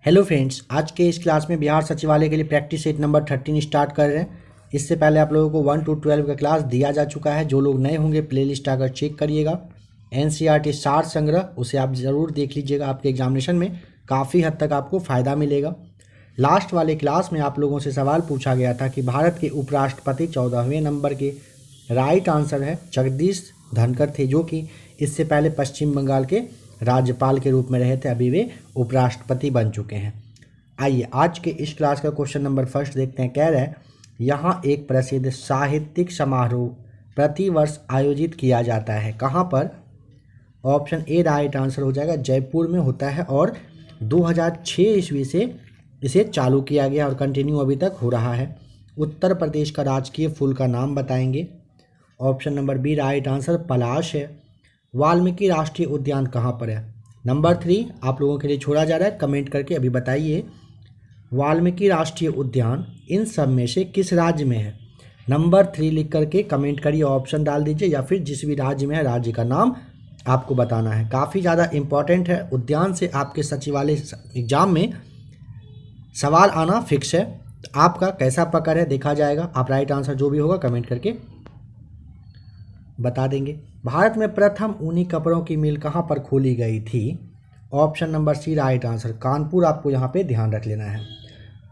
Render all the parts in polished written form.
Hello friends, आज के इस क्लास में बिहार सचिवालय के लिए प्रैक्टिस सेट नंबर 13 स्टार्ट कर रहे हैं। इससे पहले आप लोगों को 1 to 12 का क्लास दिया जा चुका है। जो लोग नए होंगे प्लेलिस्ट आकर चेक करिएगा। एनसीईआरटी सार संग्रह उसे आप ज़रूर देख लीजिएगा, आपके एग्जामिनेशन में काफ़ी हद तक आपको फ़ायदा मिलेगा। लास्ट वाले क्लास में आप लोगों से सवाल पूछा गया था कि भारत के उपराष्ट्रपति 14वें नंबर के राइट आंसर है जगदीश धनखड़ थे, जो कि इससे पहले पश्चिम बंगाल के राज्यपाल के रूप में रहे थे। अभी वे उपराष्ट्रपति बन चुके हैं। आइए आज के इस क्लास का क्वेश्चन नंबर फर्स्ट देखते हैं। कह रहा है यहाँ एक प्रसिद्ध साहित्यिक समारोह प्रतिवर्ष आयोजित किया जाता है, कहाँ पर? ऑप्शन ए राइट आंसर हो जाएगा, जयपुर में होता है और 2006 ईस्वी से इसे चालू किया गया और कंटिन्यू अभी तक हो रहा है। उत्तर प्रदेश का राजकीय फूल का नाम बताएंगे। Option number B right answer पलाश है। वाल्मीकि राष्ट्रीय उद्यान कहाँ पर है? नंबर 3 आप लोगों के लिए छोड़ा जा रहा है, कमेंट करके अभी बताइए वाल्मीकि राष्ट्रीय उद्यान इन सब में से किस राज्य में है? नंबर 3 लिख करके कमेंट करिए, ऑप्शन डाल दीजिए या फिर जिस भी राज्य में है राज्य का नाम आपको बताना है। काफ़ी ज़्यादा इम्पॉर्टेंट है। उद्यान से आपके सचिवालय एग्जाम में सवाल आना फिक्स है। आपका कैसा पकड़ है देखा जाएगा। आप राइट आंसर जो भी होगा कमेंट करके बता देंगे। भारत में प्रथम ऊनी कपड़ों की मिल कहाँ पर खोली गई थी? Option number C right answer Kanpur. आपको यहाँ पे ध्यान रख लेना है।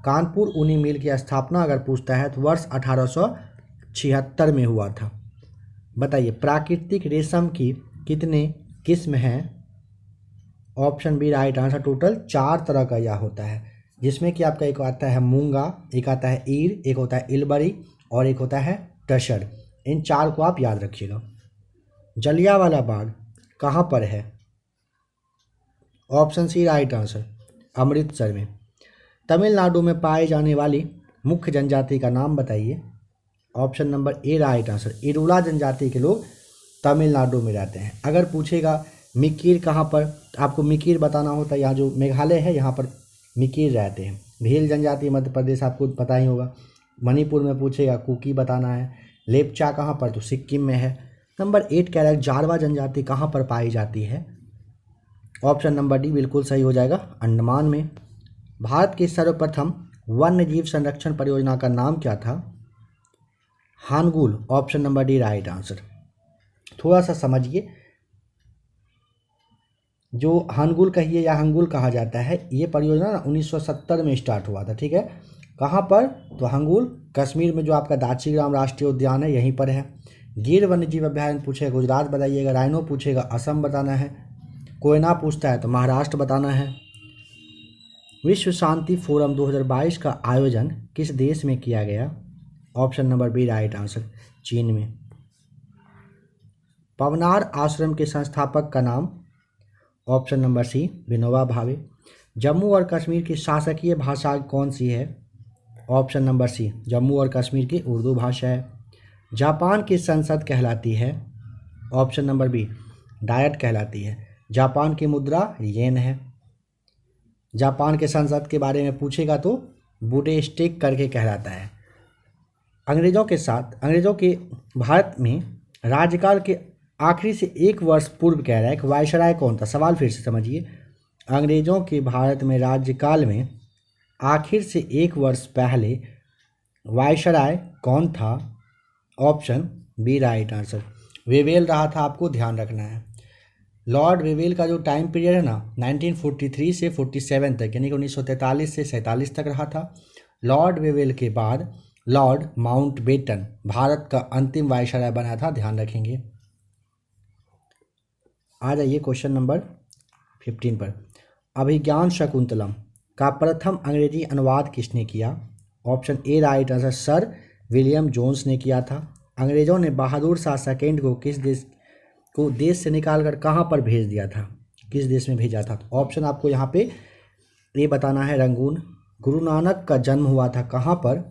कानपुर ऊनी मिल की स्थापना अगर पूछता है तो वर्ष 1876 में हुआ था। बताइए प्राकृतिक रेशम की कितने किस्म हैं? Option B right answer total 4 तरह का यह होता है, जिसमें कि आपका एक आता है मूंगा, एक आता है ईर, एक होता है इलबरी और एक होता है टसर। इन 4 को आप याद रखिएगा। जलियांवाला बाग कहाँ पर है? Option C right answer Amritsar में। तमिलनाडु में पाए जाने वाली मुख्य जनजाति का नाम बताइए। Option number A right answer Irula जनजाति के लोग तमिलनाडु में रहते हैं। अगर पूछेगा मिकीर कहाँ पर, आपको मिकीर बताना होता है। यहाँ जो मेघालय है यहाँ पर मिकीर रहते हैं। भील जनजाति मध्य प्रदेश आपको पता ही होगा। मणिपुर में पूछेगा कुकी बताना है। लेपचा कहाँ पर, तो सिक्किम में है। नंबर 8 कह रहा है जारवा जनजाति कहाँ पर पाई जाती है? ऑप्शन नंबर डी बिल्कुल सही हो जाएगा, अंडमान में। भारत की सर्वप्रथम वन्य जीव संरक्षण परियोजना का नाम क्या था? Hangul. Option number D right answer. थोड़ा सा समझिए, जो हानगुल कहिए या हंगुल कहा जाता है, ये परियोजना 1970 में स्टार्ट हुआ था। ठीक है, कहाँ पर? तो हंगुल कश्मीर में जो आपका दाचीग्राम राष्ट्रीय उद्यान है यहीं पर है। गिर वन्यजीव अभ्यारण्य पूछेगा गुजरात बताइएगा। राइनो पूछेगा असम बताना है। कोयना पूछता है तो महाराष्ट्र बताना है। विश्व शांति फोरम 2022 का आयोजन किस देश में किया गया? Option number B right answer Cheen में। पवनार आश्रम के संस्थापक का नाम? ऑप्शन नंबर सी विनोबा भावे। जम्मू और कश्मीर की शासकीय भाषा कौन सी है? ऑप्शन नंबर सी जम्मू और कश्मीर की उर्दू भाषा है। जापान की संसद कहलाती है? ऑप्शन नंबर बी डायट कहलाती है। जापान की मुद्रा येन है। जापान के संसद के बारे में पूछेगा तो बुडेस्टिक करके कहलाता है। अंग्रेजों के भारत में राज्यकाल के आखिरी से 1 वर्ष पूर्व कह रहा है कि वायसराय कौन था? सवाल फिर से समझिए। अंग्रेजों के भारत में राज्यकाल में आखिर से 1 वर्ष पहले वायसराय कौन था? Option B right answer Wavell रहा था। आपको ध्यान रखना है। लॉर्ड वेवेल का जो टाइम पीरियड है ना 1943 से 47 तक, यानी कि 1943 से 47 तक रहा था। लॉर्ड वेवेल के बाद लॉर्ड माउंटबेटन भारत का अंतिम वायसराय बना था, ध्यान रखेंगे। आ जाइए क्वेश्चन नंबर 15 पर। अभिज्ञान शकुंतलम का प्रथम अंग्रेजी अनुवाद किसने किया? Option A right answer sir William Jones ने किया था। अंग्रेजों ने बहादुर शाह सेकेंड को देश से निकालकर कहाँ पर भेज दिया था? किस देश में भेजा था? ऑप्शन आपको यहाँ पे ये बताना है रंगून। गुरु नानक का जन्म हुआ था कहाँ पर?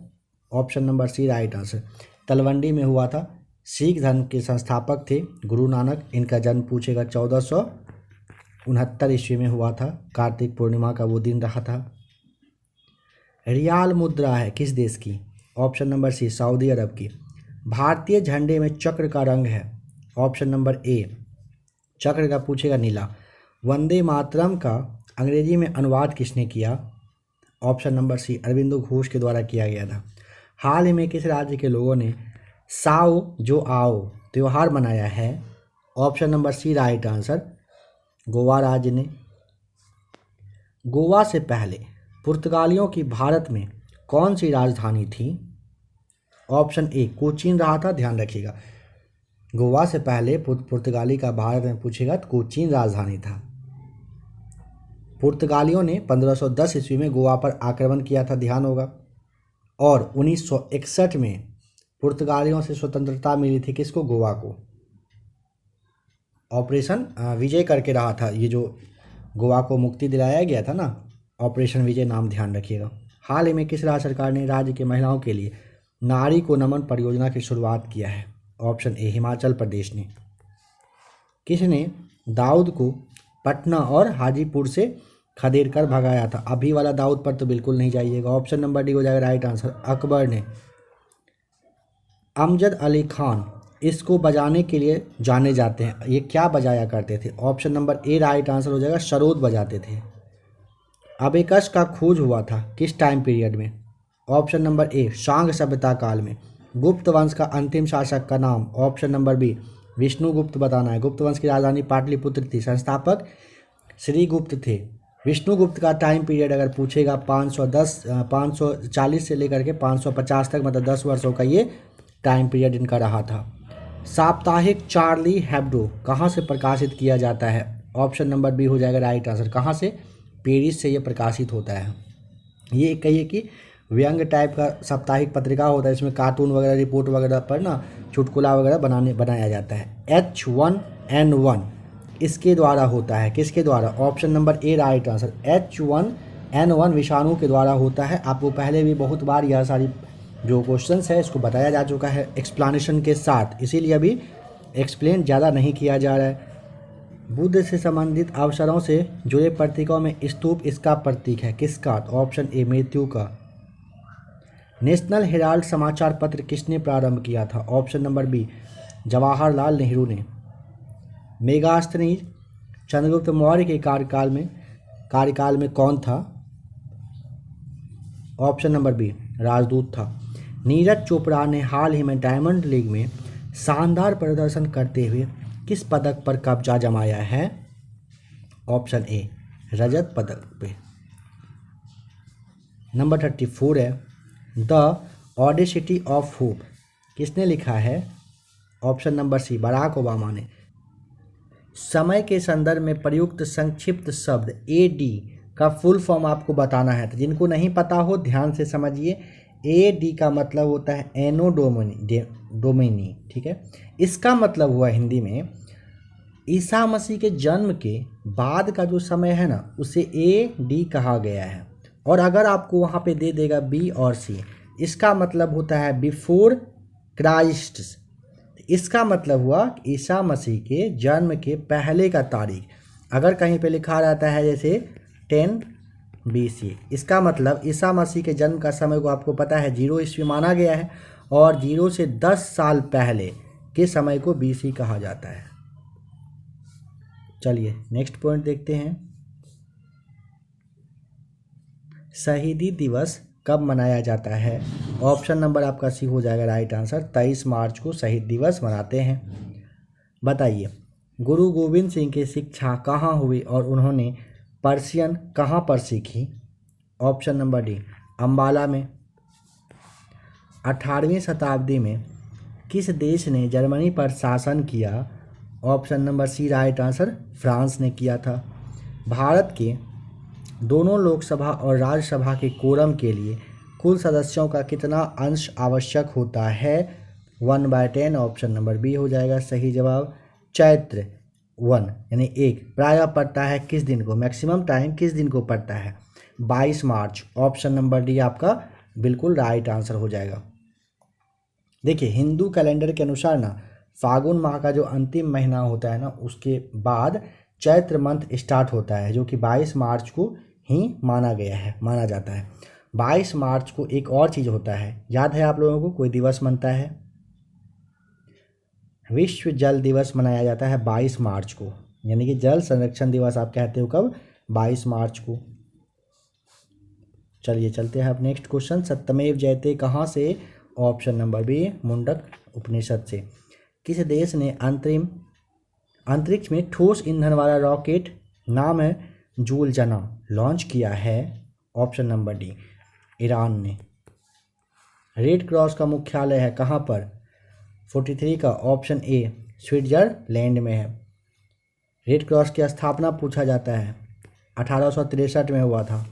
Option number C right answer Talwandi में हुआ था। सिख धर्म के संस्थापक थे गुरु नानक। इनका जन्म पूछेगा 1469 ईस्वी में हुआ था। कार्तिक पूर्णिमा का वो दिन रहा था। रियाल मुद्रा है किस देश की? ऑप्शन नंबर सी सऊदी अरब की। भारतीय झंडे में चक्र का रंग है? ऑप्शन नंबर ए चक्र का पूछेगा नीला। वंदे मातरम का अंग्रेजी में अनुवाद किसने किया? Option number C Aurobindo Ghosh के द्वारा किया गया था। हाल ही में किस राज्य के लोगों ने साओ जो आओ त्योहार मनाया है? Option number C right answer, Goa राज्य ने। गोवा से पहले पुर्तगालियों की भारत में कौन सी राजधानी थी? ऑप्शन ए कोचीन रहा था, ध्यान रखिएगा। गोवा से पहले पुर्तगाली का भारत में पूछेगा तो कोचीन राजधानी था। पुर्तगालियों ने 1510 ईस्वी में गोवा पर आक्रमण किया था, ध्यान होगा। और 1961 में पुर्तगालियों से स्वतंत्रता मिली थी किसको? गोवा को। ऑपरेशन विजय करके रहा था, ये जो गोवा को मुक्ति दिलाया गया था ना, ऑपरेशन विजय नाम ध्यान रखिएगा। हाल ही में किस राज्य सरकार ने राज्य के महिलाओं के लिए नारी को नमन परियोजना की शुरुआत किया है? ऑप्शन ए हिमाचल प्रदेश ने। किसने दाऊद को पटना और हाजीपुर से खदेड़ कर भगाया था? अभी वाला दाऊद पर तो बिल्कुल नहीं जाइएगा, ऑप्शन नंबर डी हो जाएगा राइट आंसर, अकबर ने। अमजद अली खान इसको बजाने के लिए जाने जाते हैं, ये क्या बजाया करते थे? Option number A right answer हो जाएगा, सरोद बजाते थे। अबेकस का खोज हुआ था किस टाइम पीरियड में? ऑप्शन नंबर ए शांग सभ्यता काल में। गुप्त वंश का अंतिम शासक का नाम? ऑप्शन नंबर बी विष्णुगुप्त बताना है। गुप्त वंश की राजधानी पाटलिपुत्र थी, संस्थापक श्रीगुप्त थे। विष्णुगुप्त का टाइम पीरियड अगर पूछेगा 540 से लेकर के 550 तक, मतलब 10 वर्षों का ये टाइम पीरियड इनका रहा था। साप्ताहिक चार्ली हेब्डो कहाँ से प्रकाशित किया जाता है? ऑप्शन नंबर बी हो जाएगा राइट आंसर, कहाँ से? पेरिस से ये प्रकाशित होता है। ये कहिए कि व्यंग टाइप का साप्ताहिक पत्रिका होता है, इसमें कार्टून वगैरह, रिपोर्ट वगैरह पर ना चुटकुला वगैरह बनाया जाता है। H1N1 इसके द्वारा होता है, किसके द्वारा? Option number A right answer, H1N1 विषाणु के द्वारा होता है। आपको पहले भी बहुत बार यह सारी जो क्वेश्चंस है इसको बताया जा चुका है एक्सप्लेनेशन के साथ, इसीलिए अभी एक्सप्लेन ज़्यादा नहीं किया जा रहा है। बुद्ध से संबंधित अवसरों से जुड़े प्रतीकों में स्तूप इसका प्रतीक है, किसका? ऑप्शन ए मृत्यु का। नेशनल हेराल्ड समाचार पत्र किसने प्रारंभ किया था? Option number B Jawaharlal Nehru ने। मेगास्थनीज चंद्रगुप्त मौर्य के कार्यकाल में कौन था? ऑप्शन नंबर बी राजदूत था। नीरज चोपड़ा ने हाल ही में डायमंड लीग में शानदार प्रदर्शन करते हुए किस पदक पर कब्जा जमाया है? ऑप्शन ए रजत पदक पे। नंबर 34 है द ऑडेसिटी ऑफ होप किसने लिखा है? Option number C Barack Obama ने। समय के संदर्भ में प्रयुक्त संक्षिप्त शब्द AD का फुल फॉर्म आपको बताना है, तो जिनको नहीं पता हो ध्यान से समझिए। AD का मतलब होता है एनो डोमिनी, ठीक है। इसका मतलब हुआ हिंदी में ईसा मसीह के जन्म के बाद का जो समय है ना, उसे AD कहा गया है। और अगर आपको वहाँ पे दे देगा B और C, इसका मतलब होता है बिफोर क्राइस्ट। इसका मतलब हुआ ईसा मसीह के जन्म के पहले का तारीख। अगर कहीं पे लिखा रहता है जैसे 10 BC, इसका मतलब ईसा मसीह के जन्म का समय को आपको पता है 0 ईस्वी माना गया है, और 0 से 10 साल पहले के समय को BC कहा जाता है। चलिए नेक्स्ट पॉइंट देखते हैं। शहीदी दिवस कब मनाया जाता है? ऑप्शन नंबर आपका सी हो जाएगा राइट आंसर, 23 मार्च को शहीद दिवस मनाते हैं। बताइए गुरु गोविंद सिंह की शिक्षा कहाँ हुई और उन्होंने पर्शियन कहाँ पर सीखी? ऑप्शन नंबर डी अम्बाला में। 18वीं शताब्दी में किस देश ने जर्मनी पर शासन किया? Option number C right answer, France ने किया था। भारत के दोनों लोकसभा और राज्यसभा के कोरम के लिए कुल सदस्यों का कितना अंश आवश्यक होता है? 1/10। ऑप्शन नंबर बी हो जाएगा सही जवाब। चैत्र 1 यानी 1 प्रायः पड़ता है किस दिन को? मैक्सिमम टाइम किस दिन को पड़ता है? 22 मार्च। ऑप्शन नंबर डी आपका बिल्कुल राइट आंसर हो जाएगा। देखिए हिंदू कैलेंडर के अनुसार ना फागुन माह का जो अंतिम महीना होता है ना, उसके बाद चैत्र मंथ स्टार्ट होता है, जो कि 22 मार्च को ही माना जाता है। 22 मार्च को एक और चीज़ होता है, याद है आप लोगों को? कोई दिवस मनता है, विश्व जल दिवस मनाया जाता है 22 मार्च को, यानी कि जल संरक्षण दिवस आप कहते हो कब? 22 मार्च को। चलिए चलते हैं अब नेक्स्ट क्वेश्चन। सत्यमेव जयते कहाँ से? ऑप्शन नंबर बी मुंडक उपनिषद से। किस देश ने अंतरिक्ष में ठोस ईंधन वाला रॉकेट नाम है जूल जना लॉन्च किया है? ऑप्शन नंबर डी ईरान ने। रेड क्रॉस का मुख्यालय है कहाँ पर? 43 का ऑप्शन ए स्विट्जरलैंड में है। रेड क्रॉस की स्थापना पूछा जाता है 1863 में हुआ था।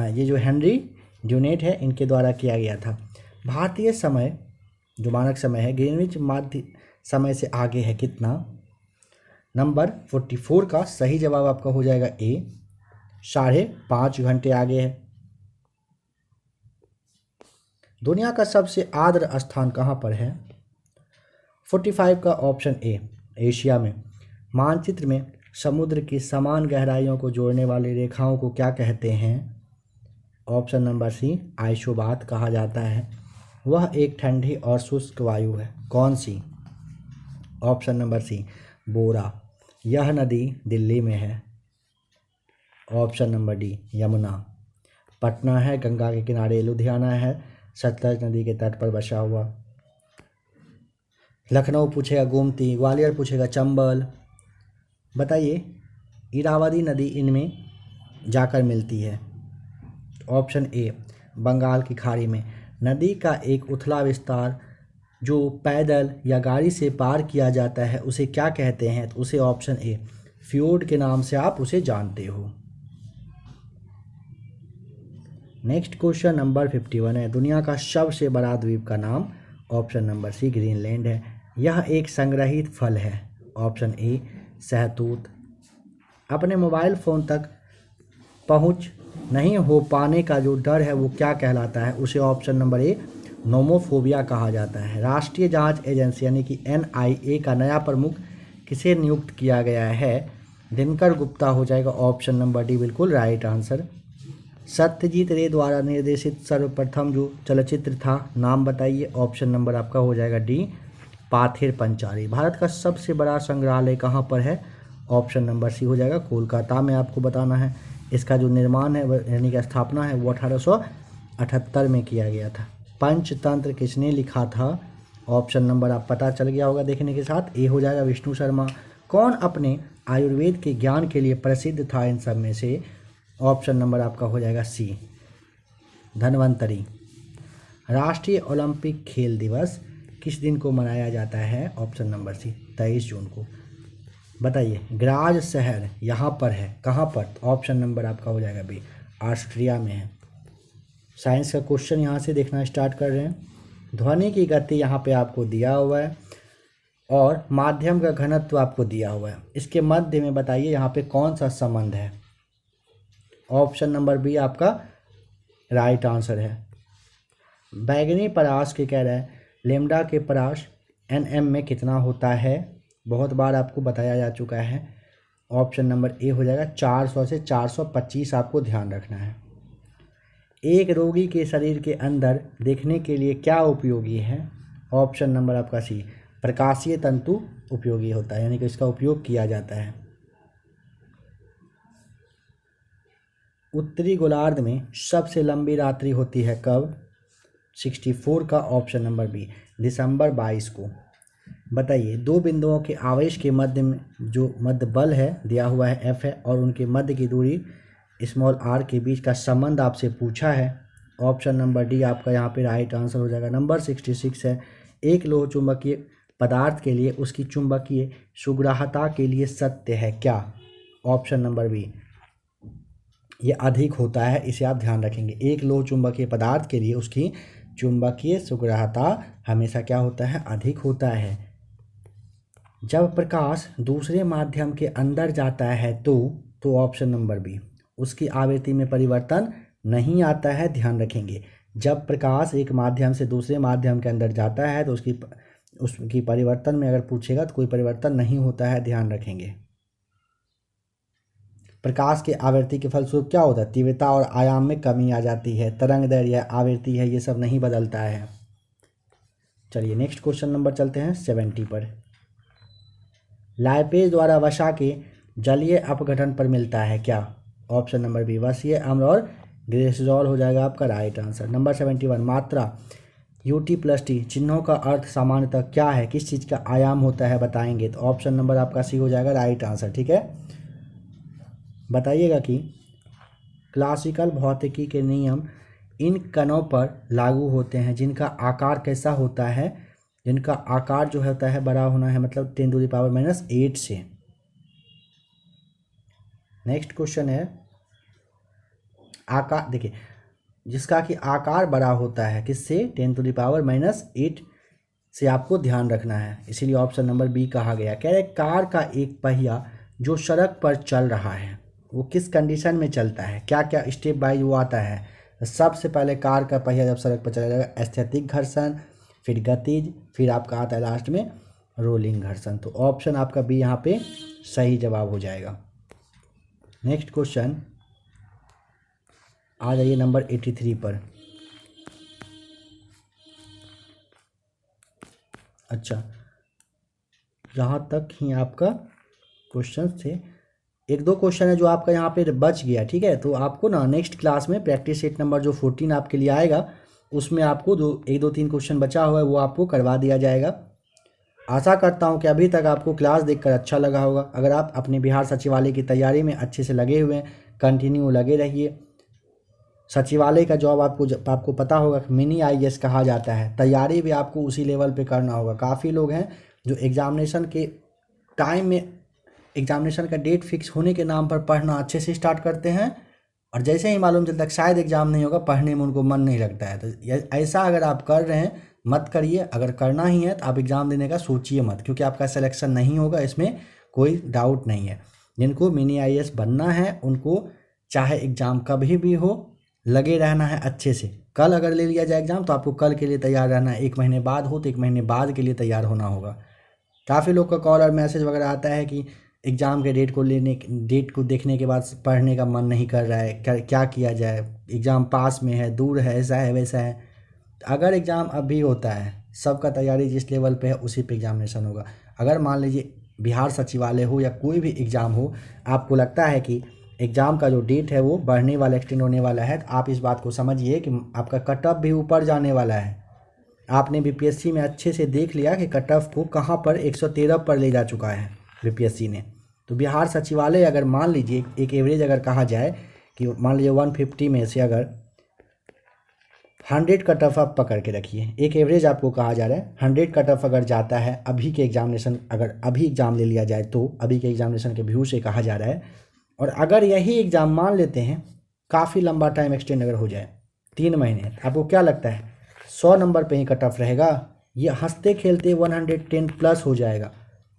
ये जो हेनरी ड्यूनेट है इनके द्वारा किया गया था। भारतीय समय जो मानक समय है ग्रीनविच मध्य समय से आगे है कितना? नंबर 44 का सही जवाब आपका हो जाएगा ए 5.5 घंटे आगे है। दुनिया का सबसे आर्द्र स्थान कहाँ पर है? 45 का ऑप्शन ए एशिया में। मानचित्र में समुद्र की समान गहराइयों को जोड़ने वाली रेखाओं को क्या कहते हैं? ऑप्शन नंबर सी आइसोबात कहा जाता है। वह एक ठंडी और शुष्क वायु है। कौन सी? ऑप्शन नंबर सी बोरा। यह नदी दिल्ली में है। Option number D Yamuna. Patna है गंगा के किनारे, लुधियाना है सतलज नदी के तट पर बसा हुआ। लखनऊ पूछेगा गोमती, ग्वालियर पूछेगा चंबल। बताइए इरावदी नदी इनमें जाकर मिलती है। ऑप्शन ए बंगाल की खाड़ी में। नदी का एक उथला विस्तार जो पैदल या गाड़ी से पार किया जाता है उसे क्या कहते हैं? तो उसे ऑप्शन ए फ्योर्ड के नाम से आप उसे जानते हो। नेक्स्ट क्वेश्चन नंबर 51 है। दुनिया का सबसे बड़ा द्वीप का नाम? ऑप्शन नंबर सी ग्रीनलैंड है। यह एक संग्रहित फल है। ऑप्शन ए सहतूत। अपने मोबाइल फ़ोन तक पहुंच नहीं हो पाने का जो डर है वो क्या कहलाता है? उसे ऑप्शन नंबर ए नोमोफोबिया कहा जाता है। राष्ट्रीय जांच एजेंसी यानी कि NIA का नया प्रमुख किसे नियुक्त किया गया है? दिनकर गुप्ता हो जाएगा। ऑप्शन नंबर डी बिल्कुल राइट आंसर। सत्यजीत रे द्वारा निर्देशित सर्वप्रथम जो चलचित्र था नाम बताइए। ऑप्शन नंबर आपका हो जाएगा डी पाथेर पंचाली। भारत का सबसे बड़ा संग्रहालय कहाँ पर है? ऑप्शन नंबर सी हो जाएगा कोलकाता में। आपको बताना है इसका जो निर्माण है यानी कि स्थापना है वो 1878 में किया गया था। पंचतंत्र किसने लिखा था? ऑप्शन नंबर आप पता चल गया होगा देखने के साथ। ए हो जाएगा विष्णु शर्मा। कौन अपने आयुर्वेद के ज्ञान के लिए प्रसिद्ध था इन सब में से? ऑप्शन नंबर आपका हो जाएगा सी धन्वंतरी। राष्ट्रीय ओलंपिक खेल दिवस किस दिन को मनाया जाता है? ऑप्शन नंबर सी 23 जून को। बताइए ग्राज शहर यहाँ पर है कहाँ पर? ऑप्शन नंबर आपका हो जाएगा बी ऑस्ट्रिया में है। साइंस का क्वेश्चन यहाँ से देखना स्टार्ट कर रहे हैं। ध्वनि की गति यहाँ पे आपको दिया हुआ है और माध्यम का घनत्व आपको दिया हुआ है। इसके मध्य में बताइए यहाँ पे कौन सा संबंध है? ऑप्शन नंबर बी आपका राइट आंसर है। बैगनी परास के कह रहा है लेमडा के परास NM में कितना होता है? बहुत बार आपको बताया जा चुका है। ऑप्शन नंबर ए हो जाएगा 400 से 425 आपको ध्यान रखना है। एक रोगी के शरीर के अंदर देखने के लिए क्या उपयोगी है? ऑप्शन नंबर आपका सी प्रकाशीय तंतु उपयोगी होता है यानी कि इसका उपयोग किया जाता है। उत्तरी गोलार्ध में सबसे लंबी रात्रि होती है कब? 64 का ऑप्शन नंबर बी दिसंबर 22 को। बताइए दो बिंदुओं के आवेश के मध्य में जो मध्य बल है दिया हुआ है F है और उनके मध्य की दूरी स्मॉल r के बीच का संबंध आपसे पूछा है। ऑप्शन नंबर डी आपका यहाँ पे राइट आंसर हो जाएगा। नंबर 66 है। एक लोह चुंबकीय पदार्थ के लिए उसकी चुंबकीय सुग्राह्यता के लिए सत्य है क्या? ऑप्शन नंबर बी ये अधिक होता है, इसे आप ध्यान रखेंगे। एक लोह चुंबकीय पदार्थ के लिए उसकी चुंबकीय सुग्राह्यता हमेशा क्या होता है? अधिक होता है। जब प्रकाश दूसरे माध्यम के अंदर जाता है तो ऑप्शन नंबर बी उसकी आवृत्ति में परिवर्तन नहीं आता है, ध्यान रखेंगे। जब प्रकाश एक माध्यम से दूसरे माध्यम के अंदर जाता है तो उसकी परिवर्तन में अगर पूछेगा तो कोई परिवर्तन नहीं होता है, ध्यान रखेंगे। प्रकाश के आवृत्ति के फलस्वरूप क्या होता है? तीव्रता और आयाम में कमी आ जाती है। तरंग दैर्ध्य आवृत्ति है ये सब नहीं बदलता है। चलिए नेक्स्ट क्वेश्चन नंबर चलते हैं 70 पर। लाइपेज द्वारा वसा के जलीय अपघटन पर मिलता है क्या? ऑप्शन नंबर बी वसीय अम्ल और ग्लिसरॉल हो जाएगा आपका राइट आंसर। नंबर 71 मात्रा UT+T चिन्हों का अर्थ सामान्यतः क्या है, किस चीज़ का आयाम होता है बताएंगे, तो ऑप्शन नंबर आपका सी हो जाएगा राइट आंसर। ठीक है, बताइएगा कि क्लासिकल भौतिकी के नियम इन कणों पर लागू होते हैं जिनका आकार कैसा होता है, जिनका आकार जो होता है बड़ा होना है, मतलब 10⁻⁻8 से। नेक्स्ट क्वेश्चन है आकार, देखिए जिसका कि आकार बड़ा होता है किससे, 10⁻⁻8 से आपको ध्यान रखना है, इसीलिए ऑप्शन नंबर बी कहा गया। कह रहे कार का एक पहिया जो सड़क पर चल रहा है वो किस कंडीशन में चलता है, क्या क्या स्टेप बाय वो आता है। सबसे पहले कार का पहिया जब सड़क पर चलेगा स्थैतिक घर्षण, फिर गतिज, फिर आपका आता है लास्ट में रोलिंग घर्षण। तो ऑप्शन आपका बी यहाँ पे सही जवाब हो जाएगा। नेक्स्ट क्वेश्चन आ जाइए नंबर 83 पर। अच्छा, जहाँ तक ही आपका क्वेश्चन थे, एक दो क्वेश्चन है जो आपका यहाँ पे बच गया। ठीक है, तो आपको ना नेक्स्ट क्लास में प्रैक्टिस सेट नंबर जो 14 आपके लिए आएगा उसमें आपको एक दो तीन क्वेश्चन बचा हुआ है वो आपको करवा दिया जाएगा। आशा करता हूँ कि अभी तक आपको क्लास देखकर अच्छा लगा होगा। अगर आप अपने बिहार सचिवालय की तैयारी में अच्छे से लगे हुए हैं, कंटिन्यू लगे रहिए। सचिवालय का जॉब आपको पता होगा कि मिनी IAS कहा जाता है, तैयारी भी आपको उसी लेवल पे करना होगा। काफ़ी लोग हैं जो एग्जामिनेशन के टाइम में एग्जामिनेशन का डेट फिक्स होने के नाम पर पढ़ना अच्छे से स्टार्ट करते हैं और जैसे ही मालूम चलता है शायद एग्जाम नहीं होगा, पढ़ने में उनको मन नहीं लगता है। तो ऐसा अगर आप कर रहे हैं मत करिए। अगर करना ही है तो आप एग्ज़ाम देने का सोचिए मत, क्योंकि आपका सिलेक्शन नहीं होगा, इसमें कोई डाउट नहीं है। जिनको मिनी IAS बनना है उनको चाहे एग्ज़ाम कभी भी हो लगे रहना है अच्छे से। कल अगर ले लिया जाए एग्ज़ाम तो आपको कल के लिए तैयार रहना है, 1 महीने बाद हो तो 1 महीने बाद के लिए तैयार होना होगा। काफ़ी लोग का कॉल और मैसेज वगैरह आता है कि एग्ज़ाम के डेट को देखने के बाद पढ़ने का मन नहीं कर रहा है, क्या किया जाए, एग्ज़ाम पास में है, दूर है, ऐसा है वैसा है। अगर एग्ज़ाम अभी होता है, सबका तैयारी जिस लेवल पे है उसी पे एग्जामिनेशन होगा। अगर मान लीजिए बिहार सचिवालय हो या कोई भी एग्ज़ाम हो, आपको लगता है कि एग्ज़ाम का जो डेट है वो बढ़ने वाला, एक्सटेंड होने वाला है, तो आप इस बात को समझिए कि आपका कट ऑफ भी ऊपर जाने वाला है। आपने BPSC में अच्छे से देख लिया कि कट ऑफ को कहाँ पर 113 पर ले जा चुका है BPSC ने। तो बिहार सचिवालय अगर मान लीजिए एक एवरेज अगर कहा जाए कि मान लीजिए 150 में से अगर 100 कट ऑफ आप पकड़ के रखिए, एक एवरेज आपको कहा जा रहा है 100 कट ऑफ अगर जाता है अभी के एग्जामिनेशन, अगर अभी एग्ज़ाम ले लिया जाए तो अभी के एग्जामिनेशन के व्यू से कहा जा रहा है, और अगर यही एग्ज़ाम मान लेते हैं काफ़ी लंबा टाइम एक्सटेंड अगर हो जाए 3 महीने, आपको क्या लगता है 100 नंबर पे ही कट ऑफ रहेगा? ये हंसते खेलते 110 प्लस हो जाएगा।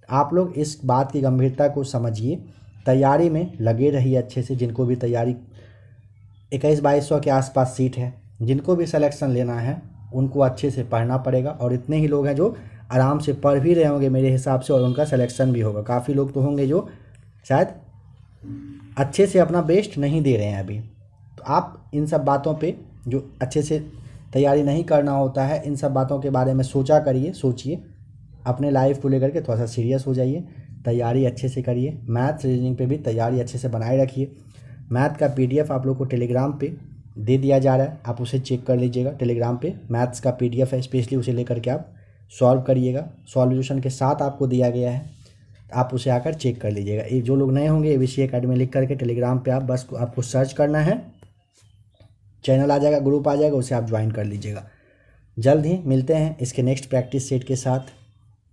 आप लोग इस बात की गंभीरता को समझिए, तैयारी में लगे रहिए अच्छे से। जिनको भी तैयारी 21-2200 के आसपास सीट है, जिनको भी सिलेक्शन लेना है उनको अच्छे से पढ़ना पड़ेगा। और इतने ही लोग हैं जो आराम से पढ़ भी रहे होंगे मेरे हिसाब से और उनका सिलेक्शन भी होगा। काफ़ी लोग तो होंगे जो शायद अच्छे से अपना बेस्ट नहीं दे रहे हैं अभी। तो आप इन सब बातों पे जो अच्छे से तैयारी नहीं करना होता है, इन सब बातों के बारे में सोचिए, अपने लाइफ को लेकर के थोड़ा सा सीरियस हो जाइए, तैयारी अच्छे से करिए। मैथ्स रीजनिंग पे भी तैयारी अच्छे से बनाए रखिए। मैथ का PDF आप लोग को टेलीग्राम पे दे दिया जा रहा है, आप उसे चेक कर लीजिएगा। टेलीग्राम पे मैथ्स का PDF है, स्पेशली उसे लेकर के आप सॉल्व करिएगा। सॉल्यूशन के साथ आपको दिया गया है, आप उसे आकर चेक कर लीजिएगा। ये जो लोग नए होंगे ABC एकेडमी लिख करके टेलीग्राम पे आप बस आपको सर्च करना है, चैनल आ जाएगा, ग्रुप आ जाएगा, उसे आप ज्वाइन कर लीजिएगा। जल्द ही मिलते हैं इसके नेक्स्ट प्रैक्टिस सेट के साथ।